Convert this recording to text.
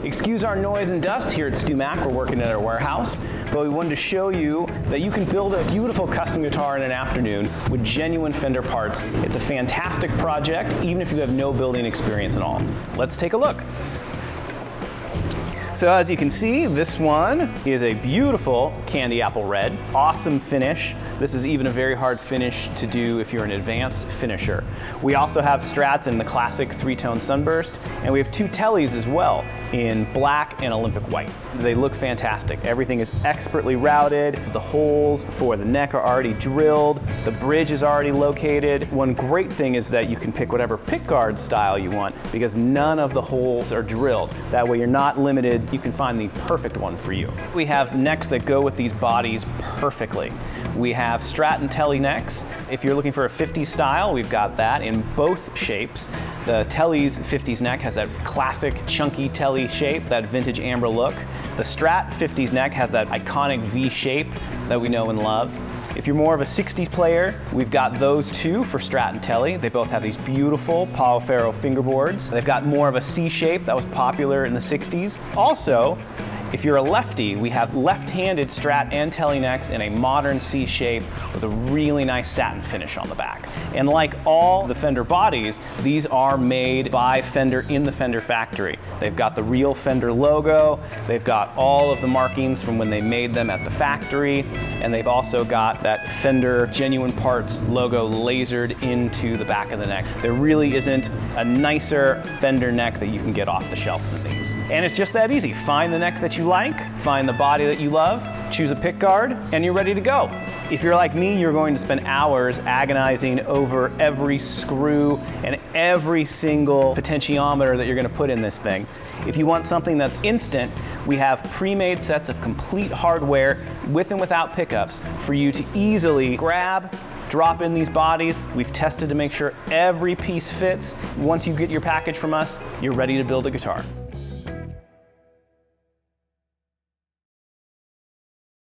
Excuse our noise and dust here at StewMac. We're working at our warehouse, but we wanted to show you that you can build a beautiful custom guitar in an afternoon with genuine Fender parts. It's a fantastic project, even if you have no building experience at all. Let's take a look. So as you can see, this one is a beautiful candy apple red. Awesome finish. This is even a very hard finish to do if you're an advanced finisher. We also have Strats in the classic three-tone Sunburst, and we have two Teles as well in black and Olympic white. They look fantastic. Everything is expertly routed. The holes for the neck are already drilled. The bridge is already located. One great thing is that you can pick whatever pickguard style you want because none of the holes are drilled. That way you're not limited. You can find the perfect one for you. We have necks that go with these bodies perfectly. We have Strat and Tele necks. If you're looking for a 50s style, we've got that in both shapes. The Tele's 50s neck has that classic chunky Tele shape, that vintage amber look. The Strat 50s neck has that iconic V shape that we know and love. If you're more of a 60s player, we've got those two for Strat and Tele. They both have these beautiful Paul Ferro fingerboards. They've got more of a C shape that was popular in the 60s. Also, if you're a lefty, we have left-handed Strat and Tele necks in a modern C shape with a really nice satin finish on the back. And like all the Fender bodies, these are made by Fender in the Fender factory. They've got the real Fender logo, they've got all of the markings from when they made them at the factory, and they've also got that Fender Genuine Parts logo lasered into the back of the neck. There really isn't a nicer Fender neck that you can get off the shelf than these. And it's just that easy. Find the neck that you like, find the body that you love, choose a pickguard, and you're ready to go. If you're like me, you're going to spend hours agonizing over every screw and every single potentiometer that you're going to put in this thing. If you want something that's instant, we have pre-made sets of complete hardware with and without pickups for you to easily grab, drop in these bodies. We've tested to make sure every piece fits. Once you get your package from us, you're ready to build a guitar.